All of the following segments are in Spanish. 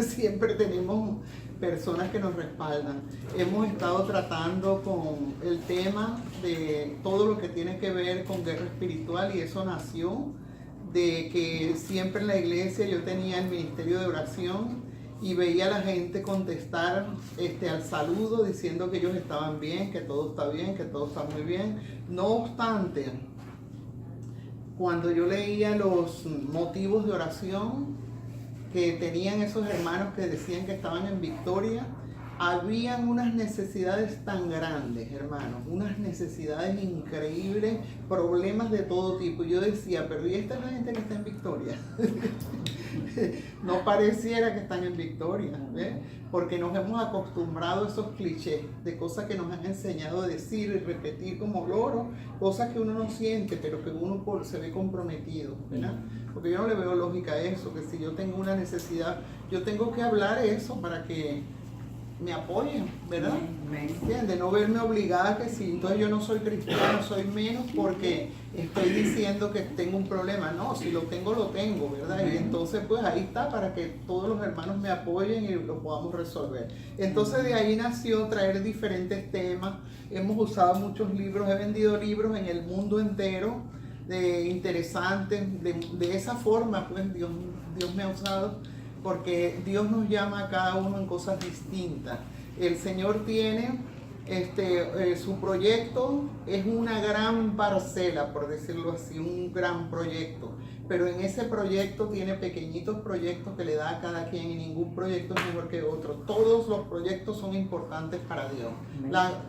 siempre tenemos personas que nos respaldan. Hemos estado tratando con el tema de todo lo que tiene que ver con guerra espiritual, y eso nació de que siempre en la iglesia yo tenía el ministerio de oración y veía a la gente contestar al saludo diciendo que ellos estaban bien, que todo está bien, que todo está muy bien. No obstante, cuando yo leía los motivos de oración que tenían esos hermanos que decían que estaban en victoria, habían unas necesidades tan grandes, hermanos, unas necesidades increíbles, problemas de todo tipo. Y yo decía, pero ¿y esta es la gente que está en victoria? No pareciera que están en victoria, ¿ves? Porque nos hemos acostumbrado a esos clichés de cosas que nos han enseñado a decir y repetir como loro, cosas que uno no siente, pero que uno se ve comprometido, ¿verdad? Porque yo no le veo lógica a eso, que si yo tengo una necesidad, yo tengo que hablar eso para que me apoyen, ¿verdad? ¿Entiendes? No verme obligada que si entonces yo no soy cristiano, soy menos porque estoy diciendo que tengo un problema. No, si lo tengo, ¿verdad? Y entonces pues ahí está para que todos los hermanos me apoyen y lo podamos resolver. Entonces de ahí nació traer diferentes temas. Hemos usado muchos libros, he vendido libros en el mundo entero, interesantes. De esa forma pues Dios me ha usado, porque Dios nos llama a cada uno en cosas distintas. El Señor tiene su proyecto, es una gran parcela, por decirlo así, un gran proyecto, pero en ese proyecto tiene pequeñitos proyectos que le da a cada quien, y ningún proyecto es mejor que otro. Todos los proyectos son importantes para Dios.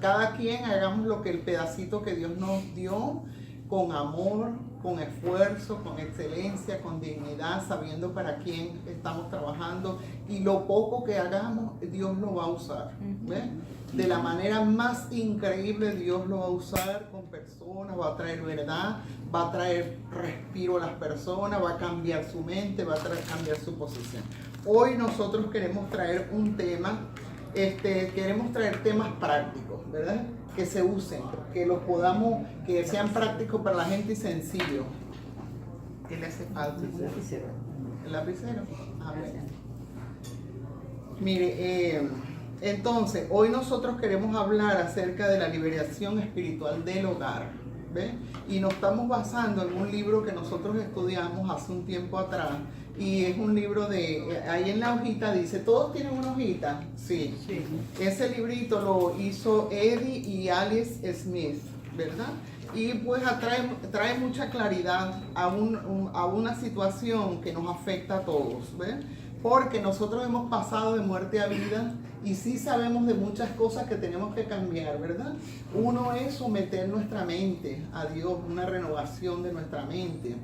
Cada quien hagamos lo que el pedacito que Dios nos dio, con amor, con esfuerzo, con excelencia, con dignidad, sabiendo para quién estamos trabajando, y lo poco que hagamos, Dios lo va a usar. ¿Ves? De la manera más increíble Dios lo va a usar con personas, va a traer verdad, va a traer respiro a las personas, va a cambiar su mente, va a cambiar su posición. Hoy nosotros queremos traer un tema, queremos traer temas prácticos, ¿verdad? Que se usen, que los podamos, que sean prácticos para la gente y sencillos. ¿Qué le hace falta? El lapicero. ¿El lapicero? A ver. Mire, entonces, hoy nosotros queremos hablar acerca de la liberación espiritual del hogar, ¿ve? Y nos estamos basando en un libro que nosotros estudiamos hace un tiempo atrás, y es un libro ahí en la hojita dice, ¿todos tienen una hojita? Sí. Ese librito lo hizo Eddie y Alice Smith, ¿verdad? Y pues trae mucha claridad a una situación que nos afecta a todos, ¿ves? Porque nosotros hemos pasado de muerte a vida y sí sabemos de muchas cosas que tenemos que cambiar, ¿verdad? Uno es someter nuestra mente a Dios, una renovación de nuestra mente,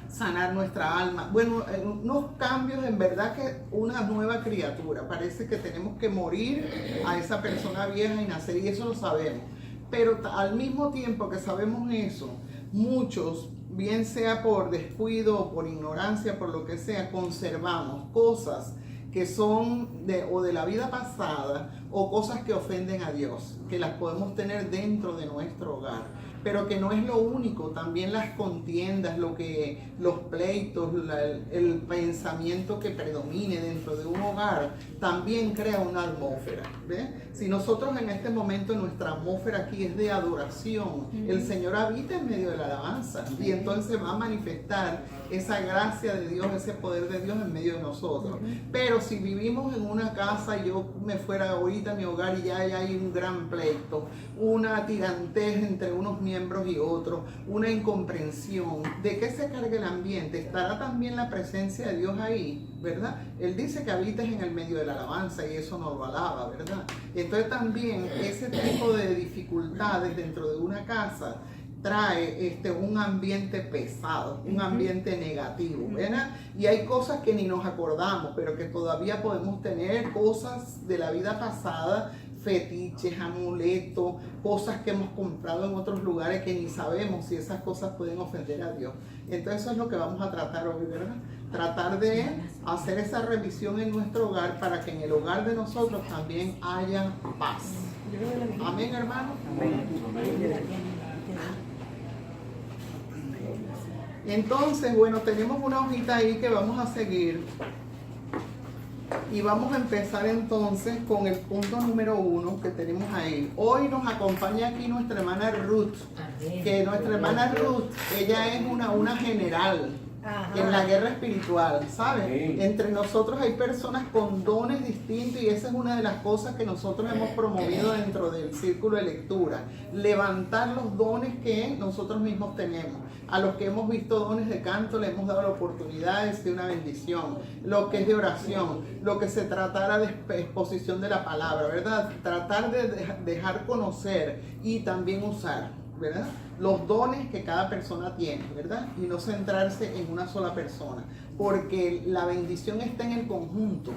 sanar nuestra alma. Bueno, unos cambios, en verdad que una nueva criatura. Parece que tenemos que morir a esa persona vieja y nacer, y eso lo sabemos. Pero al mismo tiempo que sabemos eso, muchos, bien sea por descuido o por ignorancia, por lo que sea, conservamos cosas que son de la vida pasada, o cosas que ofenden a Dios, que las podemos tener dentro de nuestro hogar. Pero que no es lo único, también las contiendas, los pleitos, el pensamiento que predomine dentro de un hogar, también crea una atmósfera, ¿ves? Si nosotros en este momento nuestra atmósfera aquí es de adoración, el Señor habita en medio de la alabanza, y entonces va a manifestar esa gracia de Dios, ese poder de Dios en medio de nosotros. Pero si vivimos en una casa, y yo me fuera ahorita a mi hogar y ya hay un gran pleito, una tirantez entre unos miembros y otros, una incomprensión, ¿de qué se carga el ambiente? ¿Estará también la presencia de Dios ahí? ¿Verdad? Él dice que habitas en el medio de la alabanza, y eso nos lo alaba, ¿verdad? Entonces también ese tipo de dificultades dentro de una casa trae un ambiente pesado, un ambiente negativo, ¿verdad? Y hay cosas que ni nos acordamos, pero que todavía podemos tener, cosas de la vida pasada, fetiches, amuletos, cosas que hemos comprado en otros lugares que ni sabemos si esas cosas pueden ofender a Dios. Entonces eso es lo que vamos a tratar hoy, ¿verdad? Tratar de hacer esa revisión en nuestro hogar para que en el hogar de nosotros también haya paz. Amén, hermano. Entonces, bueno, tenemos una hojita ahí que vamos a seguir. Y vamos a empezar entonces con el punto número 1 que tenemos ahí. Hoy nos acompaña aquí nuestra hermana Ruth, que nuestra hermana Ruth, ella es una general. Ajá. En la guerra espiritual, ¿sabes? Sí. Entre nosotros hay personas con dones distintos y esa es una de las cosas que nosotros hemos promovido dentro del círculo de lectura. Levantar los dones que nosotros mismos tenemos. A los que hemos visto dones de canto le hemos dado la oportunidad de ser una bendición. Lo que es de oración, lo que se tratara de exposición de la palabra, ¿verdad? Tratar de dejar conocer y también usar, ¿verdad? Los dones que cada persona tiene, ¿verdad? Y no centrarse en una sola persona, porque la bendición está en el conjunto,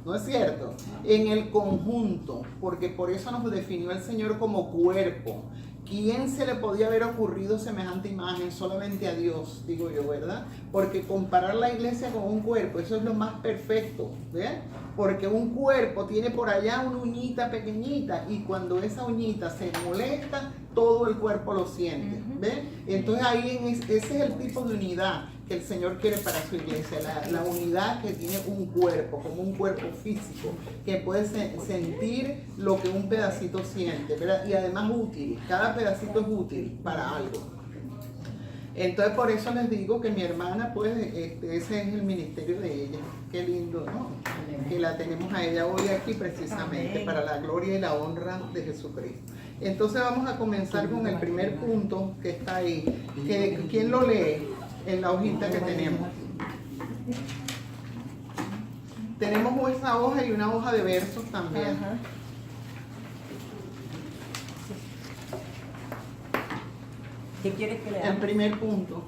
¿no es cierto? En el conjunto, porque por eso nos definió el Señor como cuerpo. ¿Quién se le podía haber ocurrido semejante imagen? Solamente a Dios, digo yo, ¿verdad? Porque comparar la iglesia con un cuerpo, eso es lo más perfecto, ¿ven? Porque un cuerpo tiene por allá una uñita pequeñita y cuando esa uñita se molesta, todo el cuerpo lo siente, ¿ven? Entonces ahí ese es el tipo de unidad que el Señor quiere para su iglesia, la unidad que tiene un cuerpo, como un cuerpo físico, que puede sentir lo que un pedacito siente, ¿verdad? Y además útil, cada pedacito es útil para algo. Entonces por eso les digo que mi hermana, pues, ese es el ministerio de ella. Qué lindo, ¿no? Que la tenemos a ella hoy aquí precisamente. Amén. Para la gloria y la honra de Jesucristo. Entonces vamos a comenzar con el primer punto que está ahí. ¿Quién lo lee en la hojita que tenemos? Tenemos esa hoja y una hoja de versos también. Ajá. ¿Qué quieres que leamos? El primer punto.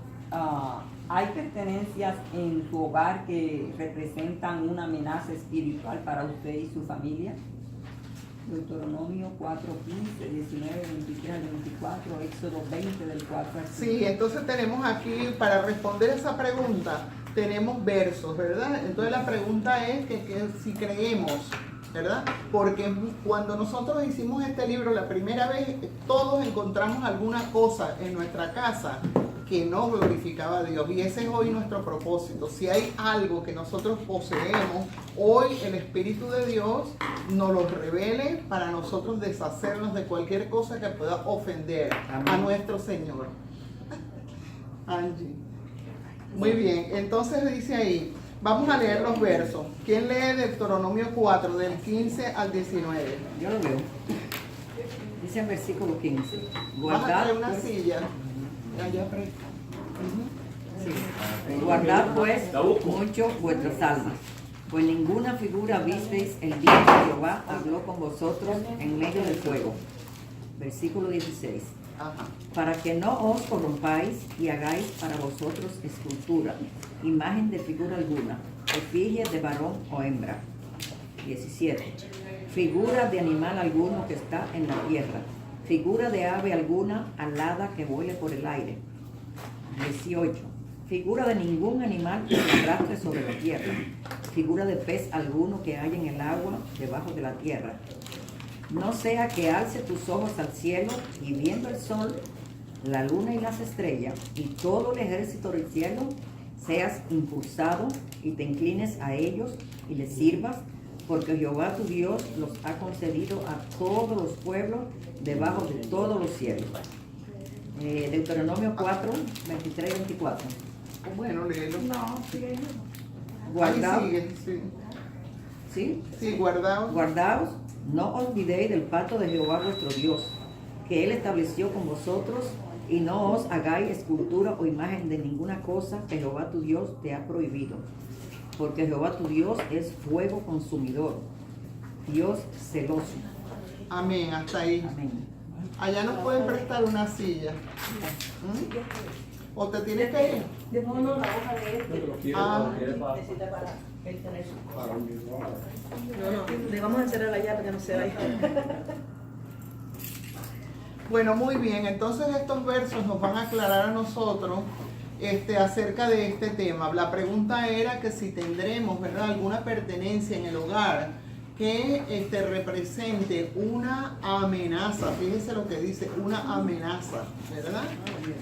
¿Hay pertenencias en su hogar que representan una amenaza espiritual para usted y su familia? Deuteronomio 4, 15, 19, 23 al 24, Éxodo 20 del 4 al 5. Sí, entonces tenemos aquí, para responder esa pregunta, tenemos versos, ¿verdad? Entonces la pregunta es que si creemos, ¿verdad? Porque cuando nosotros hicimos este libro la primera vez, todos encontramos alguna cosa en nuestra casa que no glorificaba a Dios. Y ese es hoy nuestro propósito. Si hay algo que nosotros poseemos, hoy el Espíritu de Dios nos lo revele para nosotros deshacernos de cualquier cosa que pueda ofender a nuestro Señor. Angie. Muy bien, entonces dice ahí, vamos a leer los versos. ¿Quién lee Deuteronomio 4, del 15 al 19? Yo lo veo. Dice en versículo 15. Guardad una silla. Allá sí. Guardad pues mucho vuestras almas, pues ninguna figura visteis el día que Jehová habló con vosotros en medio del fuego. Versículo 16. Ajá. Para que no os corrompáis y hagáis para vosotros escultura, imagen de figura alguna, efigie de varón o hembra. 17. Figura de animal alguno que está en la tierra, figura de ave alguna alada que vuele por el aire. 18. Figura de ningún animal que se arrastre sobre la tierra, figura de pez alguno que haya en el agua debajo de la tierra. No sea que alce tus ojos al cielo y viendo el sol, la luna y las estrellas y todo el ejército del cielo, seas impulsado y te inclines a ellos y les sirvas, porque Jehová tu Dios los ha concedido a todos los pueblos debajo de todos los cielos. Deuteronomio 4, 23 y 24. Bueno, léelo. No, sigue. Guardaos. Sí. ¿Sí? Sí, guardaos. Guardaos, no olvidéis del pacto de Jehová vuestro Dios, que Él estableció con vosotros, y no os hagáis escultura o imagen de ninguna cosa que Jehová tu Dios te ha prohibido. Porque Jehová tu Dios es fuego consumidor, Dios celoso. Amén, hasta ahí. Amén. Allá nos pueden prestar una silla. ¿O te tienes que ir? De modo la hoja de este. Necesita para él tener su. No, le vamos a encerrar allá para que no se vaya. Bueno, muy bien. Entonces estos versos nos van a aclarar a nosotros acerca de este tema. La pregunta era que si tendremos, ¿verdad?, alguna pertenencia en el hogar que represente una amenaza, fíjense lo que dice, una amenaza, ¿verdad?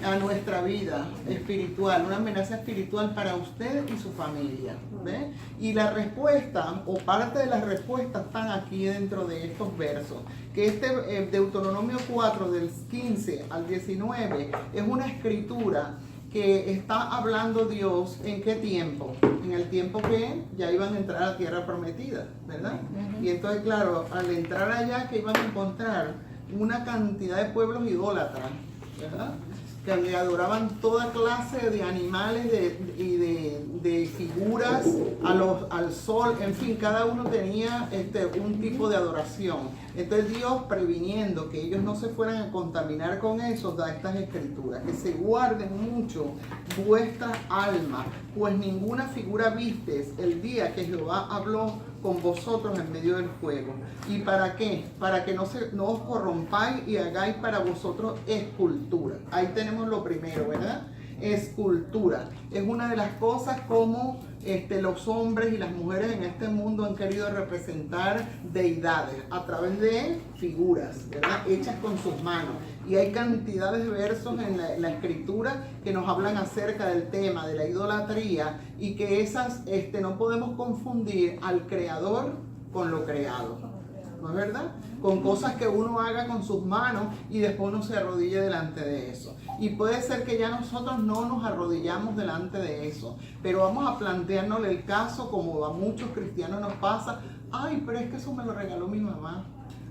A nuestra vida espiritual, una amenaza espiritual para usted y su familia, ¿ve? Y la respuesta, o parte de las respuestas están aquí dentro de estos versos, que Deuteronomio 4, del 15 al 19, es una escritura que está hablando Dios en qué tiempo, en el tiempo que ya iban a entrar a la tierra prometida, ¿verdad? Y entonces, claro, al entrar allá, que iban a encontrar una cantidad de pueblos idólatras, ¿verdad? Que adoraban toda clase de animales y de figuras, al sol, en fin, cada uno tenía un tipo de adoración. Entonces Dios, previniendo que ellos no se fueran a contaminar con eso, da estas escrituras, que se guarden mucho vuestra alma, pues ninguna figura vistes el día que Jehová habló con vosotros en medio del fuego. ¿Y para qué? Para que no os corrompáis y hagáis para vosotros escultura. Ahí tenemos lo primero, ¿verdad? Escultura. Es una de las cosas como los hombres y las mujeres en este mundo han querido representar deidades a través de figuras, ¿verdad? Hechas con sus manos. Y hay cantidades de versos en la escritura que nos hablan acerca del tema de la idolatría y que esas no podemos confundir al creador con lo creado, ¿no es verdad? Con cosas que uno haga con sus manos y después uno se arrodille delante de eso. Y puede ser que ya nosotros no nos arrodillamos delante de eso, pero vamos a plantearnos el caso, como a muchos cristianos nos pasa: ay, pero es que eso me lo regaló mi mamá,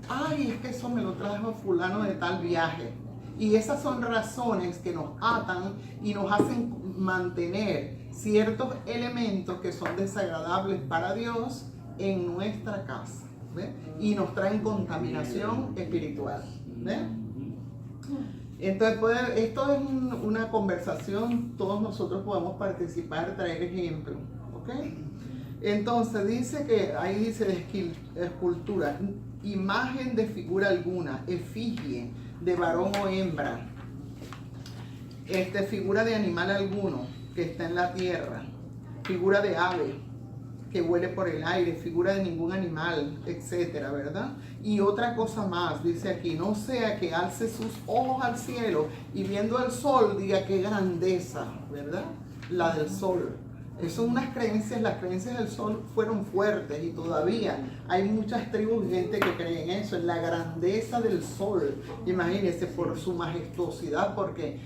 ay, es que eso me lo trajo fulano de tal viaje. Y esas son razones que nos atan y nos hacen mantener ciertos elementos que son desagradables para Dios en nuestra casa, ¿ve? Y nos traen contaminación espiritual, ¿ve? Entonces, esto es una conversación, todos nosotros podemos participar, traer ejemplos, ¿ok? Entonces dice que, ahí dice de escultura, imagen de figura alguna, efigie de varón o hembra, figura de animal alguno que está en la tierra, figura de ave que vuele por el aire, figura de ningún animal, etcétera, ¿verdad? Y otra cosa más, dice aquí: no sea que alce sus ojos al cielo y viendo el sol diga qué grandeza, ¿verdad? La del sol. Eso son unas creencias, las creencias del sol fueron fuertes y todavía hay muchas tribus y gente que cree en eso, en la grandeza del sol. Imagínense, por su majestuosidad, porque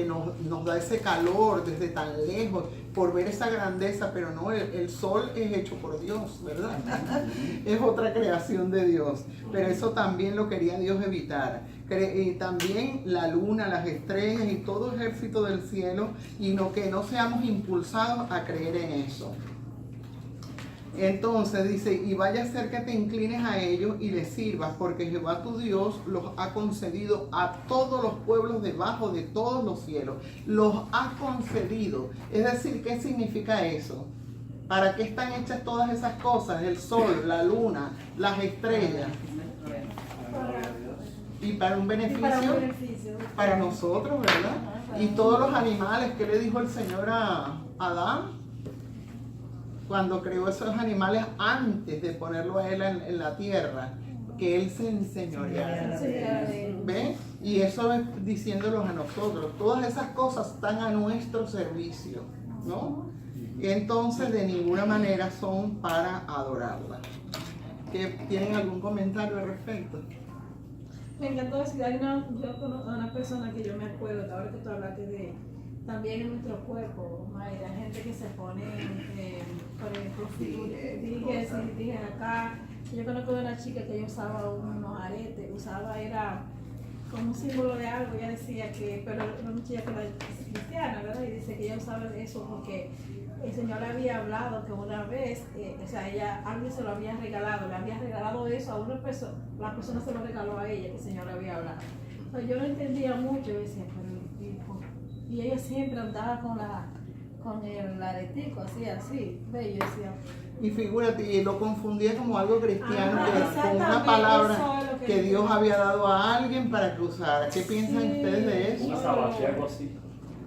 nos da ese calor desde tan lejos, por ver esa grandeza, pero no, el sol es hecho por Dios, ¿verdad? Es otra creación de Dios, pero eso también lo quería Dios evitar. Y también la luna, las estrellas y todo ejército del cielo, y que no seamos impulsados a creer en eso. Entonces dice: y vaya a ser que te inclines a ellos y les sirvas, porque Jehová tu Dios los ha concedido a todos los pueblos debajo de todos los cielos. Los ha concedido. Es decir, ¿qué significa eso? ¿Para qué están hechas todas esas cosas? El sol, la luna, las estrellas. Y para un beneficio para nosotros, ¿verdad? Y todos los animales, ¿qué le dijo el Señor a Adán? Cuando creó esos animales antes de ponerlo a él en la tierra, que él se enseñoreara. ¿Ven? Y eso es diciéndolos a nosotros. Todas esas cosas están a nuestro servicio, ¿no? Entonces, de ninguna manera son para adorarla. ¿Tienen algún comentario al respecto? Me encantó decir, yo conozco a una persona que yo me acuerdo, ahora que tú hablaste de también en nuestro cuerpo, Mayra, gente que se pone, por ejemplo, dije acá. Yo conozco de una chica que ella usaba unos aretes, era como un símbolo de algo. Ella decía que, pero una muchacha que era cristiana, ¿verdad? Y dice que ella usaba eso porque el Señor le había hablado que una vez, alguien se lo había regalado, le había regalado eso a una persona, la persona se lo regaló a ella, que el Señor le había hablado. Entonces yo no entendía mucho, yo decía, pero y ella siempre andaba con el aretico, así, ve, yo decía. Y figúrate, y lo confundía como algo cristiano, con una palabra que Dios había dado a alguien para que usara. ¿Qué piensan ustedes de eso? Una sabache, algo así.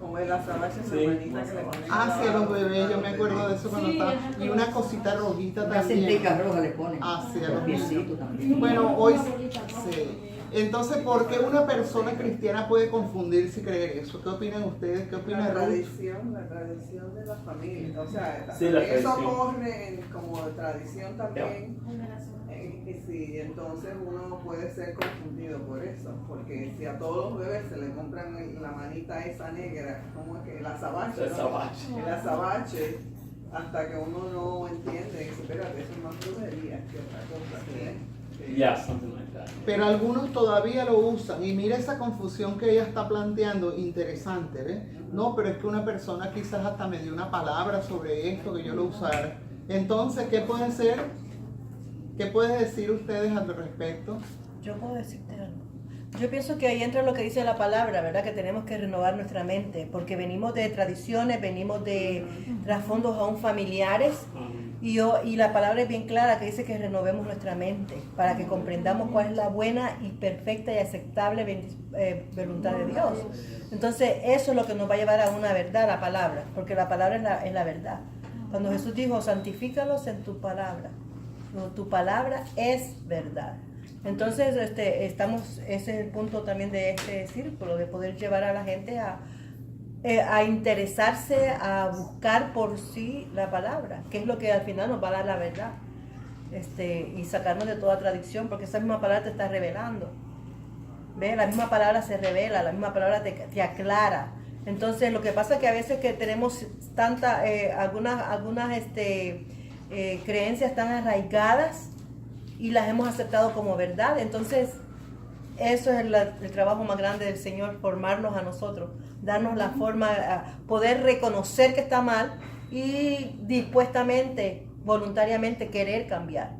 Como el azabache en Sí, la manita que le ponen. Ah, sí, a los bebés, yo me acuerdo de eso cuando Sí, estaba. ajá, Y una cosita rojita Una también. cintica roja le ponen. Ah, sí, a los los niños. piecitos también. Bueno, hoy Una bolita roja sí. también. Entonces, ¿por qué una persona cristiana puede confundirse y creer eso? ¿Qué opinan ustedes? ¿Qué opina La Ruth? tradición de la familia. O sea, Sí, la eso tradición. corre como tradición también. Generación. Y sí, entonces uno puede ser confundido por eso, porque si a todos los bebés se le compran la manita esa negra, como que el azabache, El ¿no? azabache. El azabache, hasta que uno no entiende, dice, espérate, eso es más brujería que otra cosa. ¿sí? Yeah, something like that. Pero algunos todavía lo usan. Y mira esa confusión que ella está planteando, interesante, ¿ves? No, pero es que una persona quizás hasta me dio una palabra sobre esto, que yo lo usara. Entonces, ¿qué puede ser? ¿Qué pueden decir ustedes al respecto? Yo puedo decirte algo. Yo pienso que ahí entra lo que dice la palabra, ¿verdad? Que tenemos que renovar nuestra mente, porque venimos de tradiciones, venimos de trasfondos aún familiares, y la palabra es bien clara que dice que renovemos nuestra mente, para que comprendamos cuál es la buena y perfecta y aceptable voluntad de Dios. Entonces, eso es lo que nos va a llevar a una verdad, la palabra, porque la palabra es la verdad. Cuando Jesús dijo, santifícalos en tu palabra. Tu palabra es verdad. Entonces, ese es el punto también de este círculo, de poder llevar a la gente a interesarse, a buscar por sí la palabra, que es lo que al final nos va a dar la verdad, y sacarnos de toda tradición, porque esa misma palabra te está revelando. ¿Ves? La misma palabra se revela, la misma palabra te aclara. Entonces, lo que pasa es que a veces que tenemos algunas creencias tan arraigadas y las hemos aceptado como verdad. Entonces, eso es el trabajo más grande del Señor, formarnos a nosotros, darnos la forma, poder reconocer que está mal y dispuestamente, voluntariamente querer cambiar,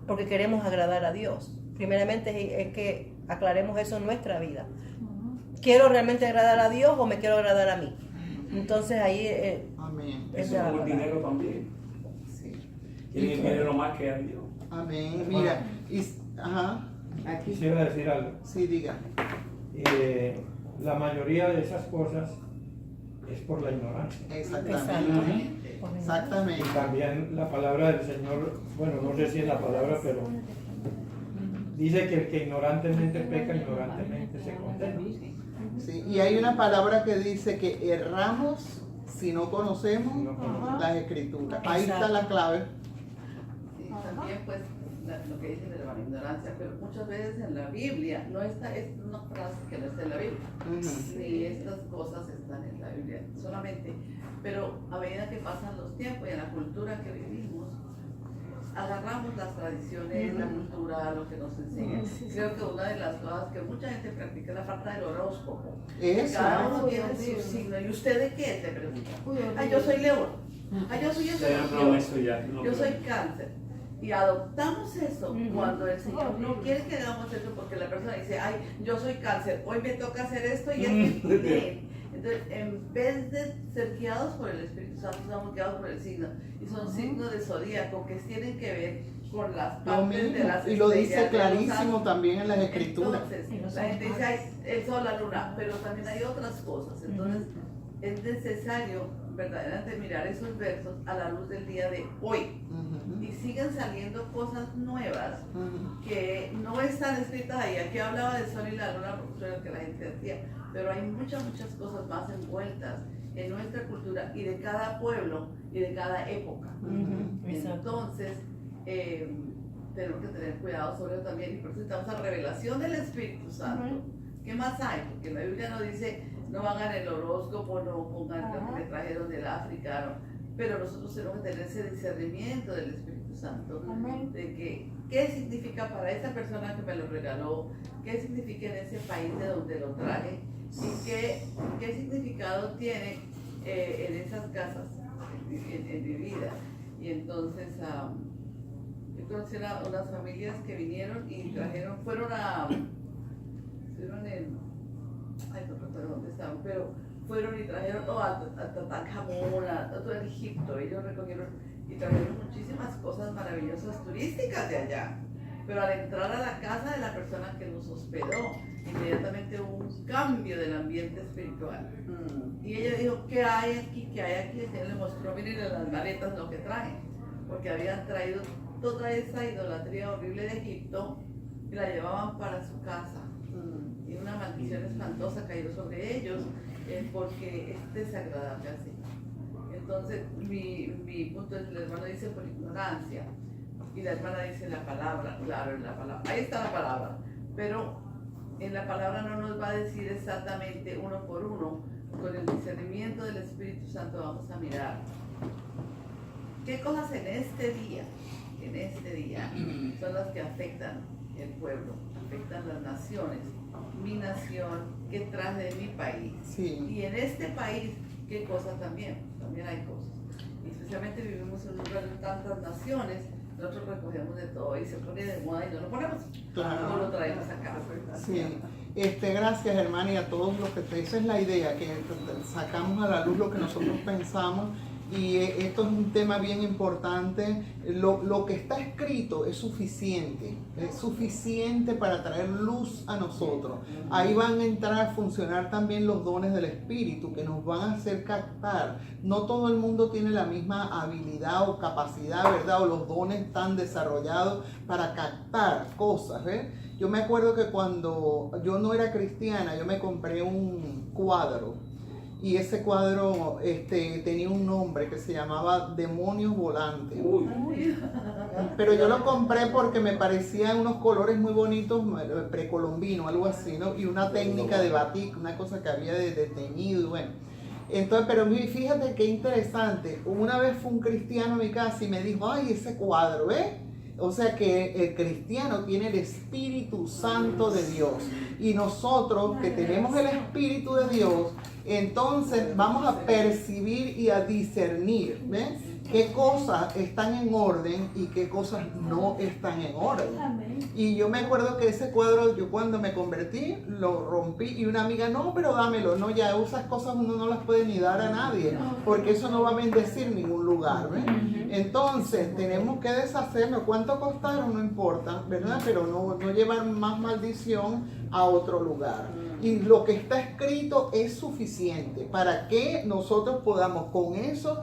porque queremos agradar a Dios. Primeramente es que aclaremos eso en nuestra vida. ¿Quiero realmente agradar a Dios o me quiero agradar a mí? Entonces ahí Amén. Eso es como el dinero también. Sí. Quieren el dinero más que a Dios. Amén. Mira, ajá, Aquí. Quisiera decir algo. sí, diga. La mayoría de esas cosas es por la ignorancia. Exactamente. Y Exactamente. también la palabra del Señor, bueno, no sé si es la palabra, pero dice que el que ignorantemente peca, ignorantemente se condena. Sí, y hay una palabra que dice que erramos si no conocemos Si no conocemos. las escrituras. Ahí está la clave. Sí, también pues lo que dicen de la ignorancia, pero muchas veces en la Biblia no está, es una frase que no está en la Biblia, Ujú. ni estas cosas están en la Biblia solamente, pero a medida que pasan los tiempos y en la cultura que vivimos, agarramos las tradiciones, la cultura, lo que nos enseñan. Creo que una de las cosas que mucha gente practica es la falta del horóscopo. Eso. Cada uno tiene su signo. ¿Y usted de qué? Te pregunta. Ah, yo soy León. Ah, yo soy No, eso ya. No, yo soy Cáncer. Y adoptamos eso cuando el Señor no quiere que hagamos eso, porque la persona dice, ay, yo soy Cáncer, hoy me toca hacer esto y es bien. Entonces, en vez de ser guiados por el Espíritu Santo, somos guiados por el signo. Y son signos de zodíaco que tienen que ver con las Lo partes mismo. de las Y lo dice estrellas, de los clarísimo astros. también en las escrituras. Entonces, la gente dice, ay, el sol, la luna, pero también hay otras cosas. Entonces, es necesario verdaderamente mirar esos versos a la luz del día de hoy. Ujú. Y siguen saliendo cosas nuevas Ujú. que no están escritas ahí. Aquí hablaba del sol y la luna porque eso era lo que la gente decía, pero hay muchas cosas más envueltas en nuestra cultura y de cada pueblo y de cada época. Entonces, tenemos que tener cuidado sobre eso también, y por eso necesitamos la revelación del Espíritu Santo. ¿Qué más hay? Porque la Biblia no dice, no hagan el horóscopo, no pongan lo que le trajeron del África, no. Pero nosotros tenemos que tener ese discernimiento del Espíritu Santo, de que qué significa para esa persona que me lo regaló, qué significa en ese país de donde lo traje, y qué significado tiene en esas casas, en mi vida. Y entonces, yo conocí unas familias que vinieron y trajeron, fueron en, ay, no recuerdo dónde estaban, pero fueron y trajeron a Tancamón, a todo el Egipto. Ellos recogieron y trajeron muchísimas cosas maravillosas turísticas de allá. Pero al entrar a la casa de la persona que nos hospedó, inmediatamente hubo un cambio del ambiente espiritual. Y ella dijo, ¿qué hay aquí? ¿Qué hay aquí? El Señor le mostró, miren las maletas lo que traen, porque habían traído toda esa idolatría horrible de Egipto y la llevaban para su casa. Y una maldición espantosa cayó sobre ellos porque es desagradable así. Entonces, mi punto es, el hermano dice por ignorancia y la hermana dice la palabra, claro, en la palabra. Ahí está la palabra, pero en la palabra no nos va a decir exactamente uno por uno. Con el discernimiento del Espíritu Santo vamos a mirar qué cosas en este día son las que afectan el pueblo, afectan las naciones, mi nación, qué traje de mi país. Sí. Y en este país, qué cosas también hay cosas. Y especialmente vivimos en un lugar de tantas naciones, nosotros recogemos de todo y se pone de moda y no lo ponemos. Claro. No lo traemos acá. Sí. Gracias, hermana, y a todos los que esa es la idea, que sacamos a la luz lo que nosotros pensamos. Y esto es un tema bien importante. Lo que está escrito es suficiente para traer luz a nosotros. Ahí van a entrar a funcionar también los dones del Espíritu que nos van a hacer captar. No todo el mundo tiene la misma habilidad o capacidad, ¿verdad? O los dones tan desarrollados para captar cosas, ¿ves? Yo me acuerdo que cuando yo no era cristiana, yo me compré un cuadro. Y ese cuadro tenía un nombre que se llamaba Demonios Volantes. Pero yo lo compré porque me parecían unos colores muy bonitos, precolombinos, algo así, ¿no? Y una técnica de batik, una cosa que había de teñido y bueno. Entonces, pero fíjate qué interesante. Una vez fue un cristiano a mi casa y me dijo, ay, ese cuadro, ¿ves? O sea que el cristiano tiene el Espíritu Santo de Dios. Y nosotros que tenemos el Espíritu de Dios, entonces vamos a percibir y a discernir, ¿ves? Qué cosas están en orden y qué cosas no están en orden. Y yo me acuerdo que ese cuadro, yo cuando me convertí, lo rompí y una amiga, no, pero dámelo, no, ya esas cosas uno no las puede ni dar a nadie, porque eso no va a bendecir ningún lugar, ¿ves? Entonces tenemos que deshacernos. ¿Cuánto costaron? No importa, ¿verdad? Pero no llevar más maldición a otro lugar. Y lo que está escrito es suficiente para que nosotros podamos con eso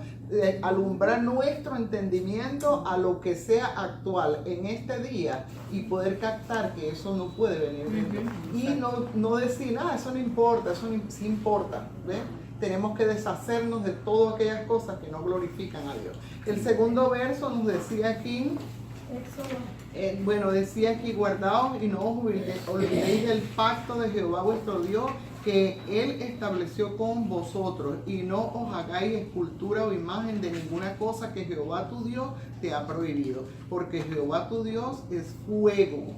alumbrar nuestro entendimiento a lo que sea actual en este día y poder captar que eso no puede venir y no decir, eso no importa, eso sí importa, ¿ves? Tenemos que deshacernos de todas aquellas cosas que no glorifican a Dios. El segundo verso nos decía aquí, decía aquí, guardaos y no os olvidéis del pacto de Jehová vuestro Dios, que Él estableció con vosotros, y no os hagáis escultura o imagen de ninguna cosa que Jehová tu Dios te ha prohibido, porque Jehová tu Dios es fuego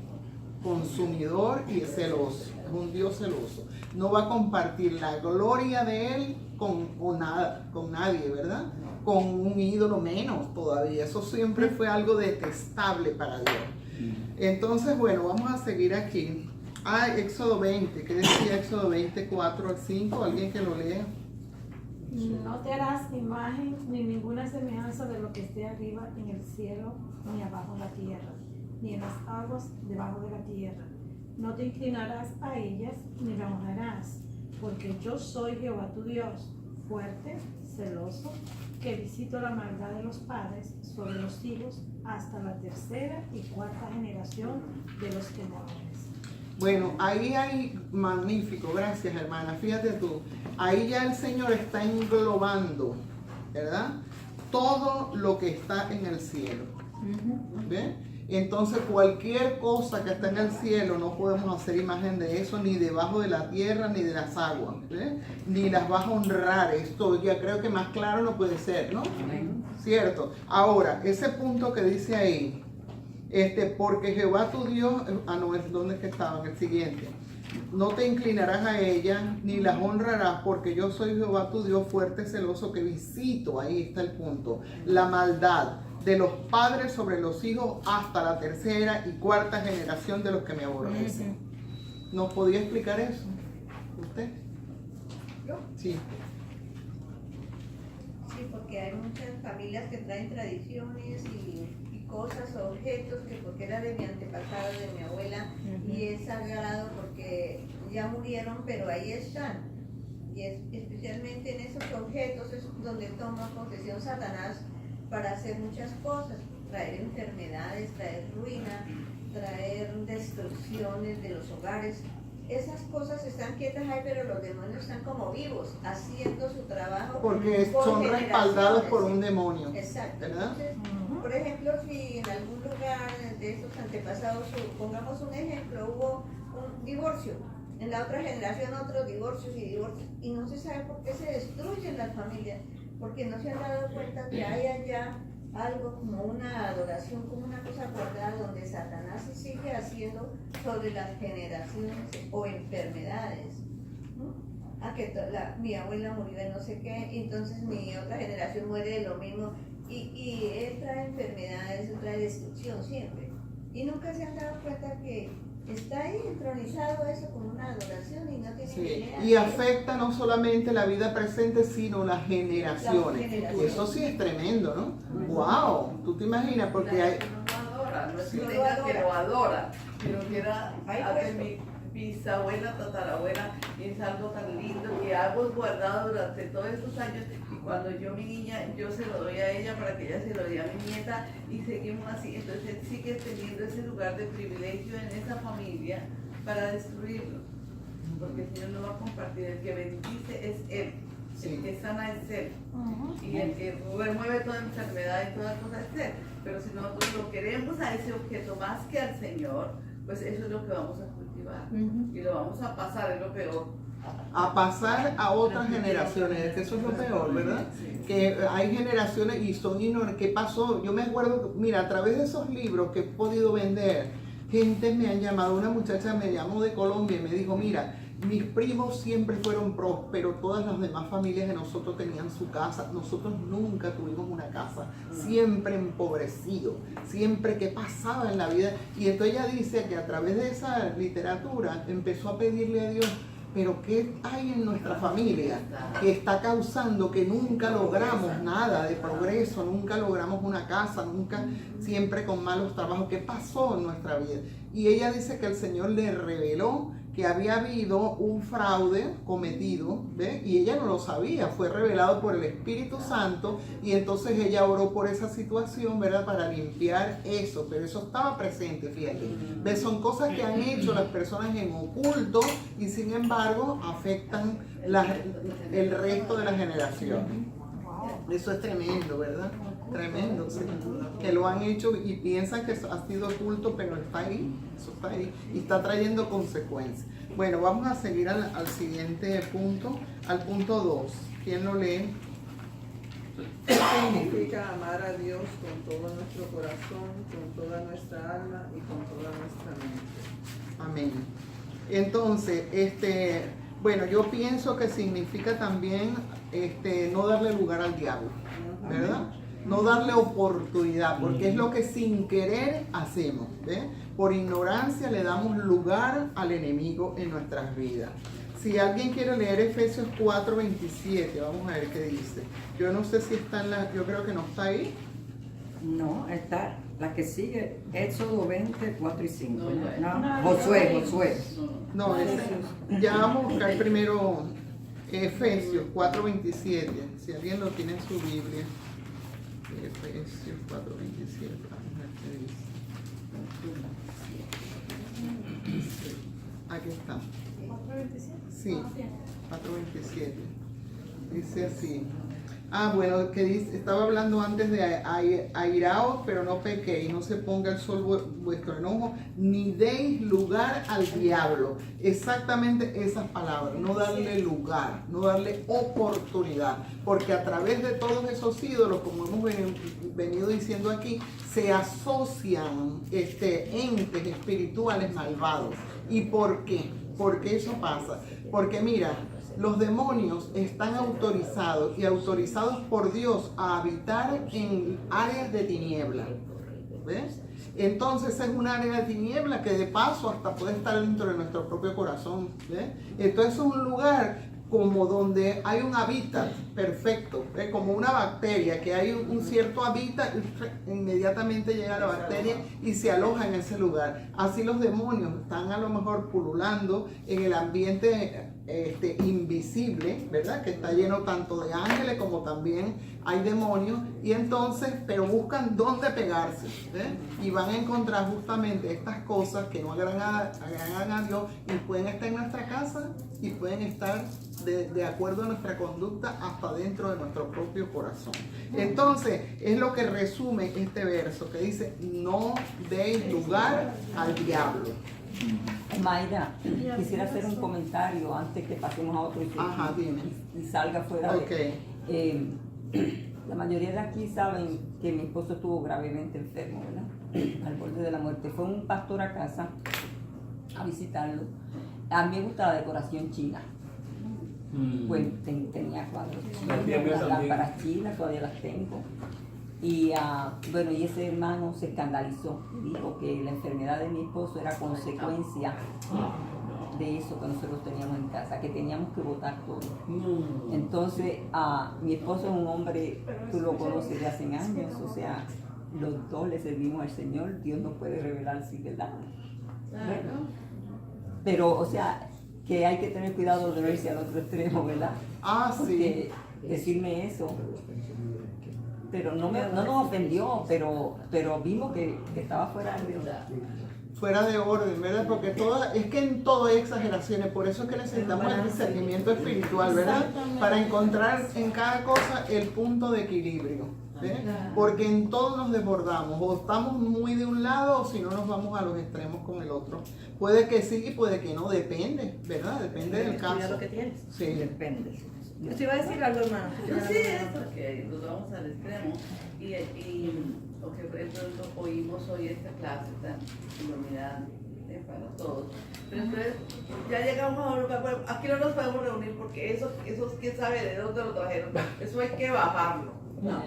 consumidor y es celoso, es un Dios celoso. No va a compartir la gloria de Él con nadie, ¿verdad? Con un ídolo menos todavía. Eso siempre fue algo detestable para Dios. Entonces, bueno, vamos a seguir aquí. Éxodo 20, ¿qué decía Éxodo 20, 4 al 5? ¿Alguien que lo lea? No te harás imagen ni ninguna semejanza de lo que esté arriba en el cielo, ni abajo en la tierra, ni en las aguas debajo de la tierra. No te inclinarás a ellas, ni la honrarás, porque yo soy Jehová tu Dios, fuerte, celoso, que visito la maldad de los padres sobre los hijos hasta la tercera y cuarta generación de los que me aborrecen. Bueno, ahí hay magnífico, gracias hermana, fíjate tú, ahí ya el Señor está englobando, ¿verdad? Todo lo que está en el cielo, ¿ves? Entonces cualquier cosa que está en el cielo no podemos hacer imagen de eso, ni debajo de la tierra, ni de las aguas, ¿ves? Ni las vas a honrar. Esto ya creo que más claro no puede ser, ¿no? ¿Cierto? Ahora, ese punto que dice ahí, porque Jehová tu Dios, ¿dónde es que estaba? En el siguiente. No te inclinarás a ella, ni las honrarás, porque yo soy Jehová tu Dios fuerte, celoso, que visito, ahí está el punto, la maldad de los padres sobre los hijos hasta la tercera y cuarta generación de los que me aborrecen. ¿Nos podía explicar eso? ¿Usted? ¿Yo? Sí. Sí, porque hay muchas familias que traen tradiciones y cosas o objetos que porque era de mi antepasado, de mi abuela, y es sagrado porque ya murieron, pero ahí están. Y especialmente en esos objetos es donde toma posesión Satanás para hacer muchas cosas, traer enfermedades, traer ruina, traer destrucciones de los hogares. Esas cosas están quietas ahí, pero los demonios están como vivos, haciendo su trabajo. Porque por son respaldados por un demonio. Exacto. ¿Verdad? Entonces, por ejemplo, si en algún lugar de estos antepasados, pongamos un ejemplo, hubo un divorcio, en la otra generación otros divorcios, y no se sabe por qué se destruyen las familias, porque no se han dado cuenta que hay allá algo como una adoración, como una cosa guardada donde Satanás se sigue haciendo sobre las generaciones o enfermedades. ¿No? Que mi abuela murió de no sé qué, entonces mi otra generación muere de lo mismo, y él trae enfermedades, él trae destrucción siempre. Y nunca se han dado cuenta que está ahí entronizado eso con una adoración y no tiene idea. Y afecta no solamente la vida presente, sino las generaciones. Y eso sí es tremendo, ¿no? ¡Wow! ¿Tú te imaginas? Porque hay... No lo adora, no es que Sí. tenga que lo adora, sino que era Ahí de puesto. mi bisabuela, tatarabuela, y es algo tan lindo que hemos guardado durante todos estos años. Y cuando yo, mi niña, yo se lo doy a ella para que ella se lo dé a mi nieta, y seguimos así. Entonces él sigue teniendo ese lugar de privilegio en esa familia para destruirlo, porque el Señor no va a compartir. El que bendice es Él, Sí. el que sana es Él, y el que remueve toda enfermedad y toda cosa es Él. Pero si nosotros lo queremos a ese objeto más que al Señor, pues eso es lo que vamos a cultivar y lo vamos a pasar, es lo peor. A pasar a otras generaciones, es que eso es lo peor, ¿verdad? Que hay generaciones y son ignorantes. ¿Qué pasó? Yo me acuerdo, mira, a través de esos libros que he podido vender, gente me han llamado, una muchacha me llamó de Colombia y me dijo, mira, mis primos siempre fueron prósperos, todas las demás familias de nosotros tenían su casa, nosotros nunca tuvimos una casa, siempre empobrecido, siempre que pasaba en la vida. Y entonces ella dice que a través de esa literatura empezó a pedirle a Dios, pero ¿qué hay en nuestra familia que está causando que nunca logramos nada de progreso, nunca logramos una casa, nunca, siempre con malos trabajos? ¿Qué pasó en nuestra vida? Y ella dice que el Señor le reveló que había habido un fraude cometido, ¿ve? Y ella no lo sabía, fue revelado por el Espíritu Santo, y entonces ella oró por esa situación, ¿verdad? Para limpiar eso, pero eso estaba presente, fíjate. ¿Ves? Son cosas que han hecho las personas en oculto y sin embargo afectan el resto de la generación. Eso es tremendo, ¿verdad? Tremendo, sí. Que lo han hecho y piensan que ha sido oculto, pero está ahí, eso está ahí y está trayendo consecuencias. Bueno, vamos a seguir al siguiente punto, al punto 2. ¿Quién lo lee? ¿Qué significa amar a Dios con todo nuestro corazón, con toda nuestra alma y con toda nuestra mente? Amén. Entonces, bueno, yo pienso que significa también no darle lugar al diablo, ¿verdad? No darle oportunidad, porque es lo que sin querer hacemos, ¿ve? Por ignorancia le damos lugar al enemigo en nuestras vidas. Si alguien quiere leer Efesios 4:27, vamos a ver qué dice. Yo no sé si está yo creo que no está ahí. No, está la que sigue, Éxodo 20, 4 y 5. No, No, Josué. No, ya vamos a buscar primero Efesios 4:27. Si alguien lo tiene en su Biblia. Efesios 4:27. Vamos a ver qué dice. Aquí está. 4:27. Sí, 4:27. Dice así. Bueno, que dice, estaba hablando antes de airaos, pero no pequéis, no se ponga el sol vuestro enojo, ni deis lugar al diablo. Exactamente esas palabras, no darle lugar, no darle oportunidad, porque a través de todos esos ídolos, como hemos venido diciendo aquí, se asocian entes espirituales malvados. ¿Y por qué? ¿Por qué eso pasa? Porque mira, los demonios están autorizados y autorizados por Dios a habitar en áreas de tiniebla. ¿Ves? Entonces es un área de tiniebla que de paso hasta puede estar dentro de nuestro propio corazón. ¿Ves? Entonces es un lugar como donde hay un hábitat perfecto, como una bacteria, que hay un cierto hábitat, inmediatamente llega la bacteria y se aloja en ese lugar. Así los demonios están a lo mejor pululando en el ambiente invisible, ¿verdad? Que está lleno tanto de ángeles como también hay demonios, y entonces, pero buscan dónde pegarse, y van a encontrar justamente estas cosas que no agradan a Dios, y pueden estar en nuestra casa y pueden estar de acuerdo a nuestra conducta hasta dentro de nuestro propio corazón. Entonces, es lo que resume este verso que dice: no deis lugar al diablo. Mayra, quisiera hacer un comentario antes que pasemos a otro Ajá, dime. y salga fuera Okay. La mayoría de aquí saben que mi esposo estuvo gravemente enfermo, ¿verdad? Al borde de la muerte. Fue un pastor a casa a visitarlo. A mí me gusta la decoración china. Pues tenía cuadros chinos, las lámparas chinas, todavía las tengo. Y bueno, y ese hermano se escandalizó y dijo que la enfermedad de mi esposo era consecuencia de eso que nosotros teníamos en casa, que teníamos que votar todo. Entonces, mi esposo es un hombre, tú lo conoces de hace años, o sea, los dos le servimos al Señor, Dios nos puede revelar si verdad. Claro. Pero, o sea, que hay que tener cuidado de verse al otro extremo, ¿verdad? Sí. Porque decirme eso, pero no nos ofendió, pero vimos que estaba fuera de verdad. Fuera de orden, ¿verdad? Porque es que en todo hay exageraciones, por eso es que necesitamos el discernimiento espiritual, ¿verdad? Para encontrar en cada cosa el punto de equilibrio, porque en todo nos desbordamos, o estamos muy de un lado, o si no nos vamos a los extremos con el otro. Puede que sí y puede que no, depende, ¿verdad? Depende del caso. Lo que tienes. Sí. Depende. ¿Usted iba a decir algo, hermano? Sí, es porque nos vamos al extremo y o que por ejemplo oímos hoy esta clase tan iluminante para todos, pero entonces ya llegamos a un lugar, bueno, aquí no nos podemos reunir porque esos quién sabe de dónde lo trajeron, eso hay que bajarlo. No,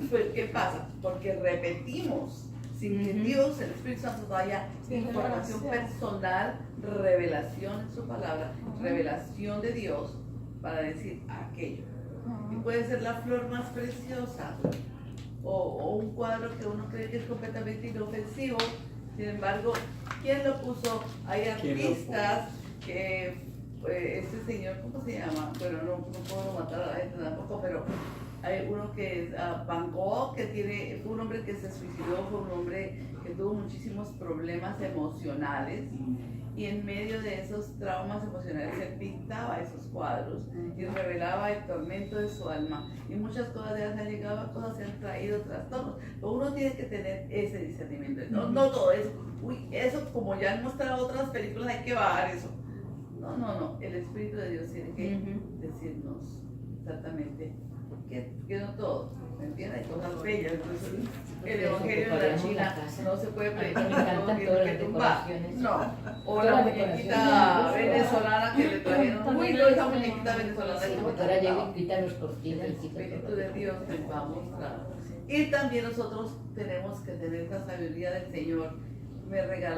pero ¿qué pasa? Porque repetimos sin que Dios, el Espíritu Santo, vaya información personal, revelación en su palabra, revelación de Dios para decir aquello. Y puede ser la flor más preciosa o un cuadro que uno cree que es completamente inofensivo. Sin embargo, ¿quién lo puso? Hay artistas que este señor, ¿cómo se llama? Bueno, no puedo matar a la gente tampoco, pero hay uno que es Van Gogh, que fue un hombre que se suicidó, fue un hombre que tuvo muchísimos problemas emocionales. Y en medio de esos traumas emocionales él pintaba esos cuadros y revelaba el tormento de su alma. Y muchas cosas de han llegado, cosas se han traído trastornos. Pero uno tiene que tener ese discernimiento. No todo eso. Eso como ya han mostrado otras películas, hay que bajar eso. No. El Espíritu de Dios tiene que decirnos exactamente que no todo. ¿Me entiendes? Hay cosas bellas. Entonces, el Evangelio de la China no se puede predicar, todo tiene que tumbar. No. O la muñequita venezolana que le trajeron. Uy, no, esa muñequita venezolana que me trajeron. El Espíritu de Dios nos va a mostrar. Y también nosotros tenemos que tener la sabiduría del Señor. Me regala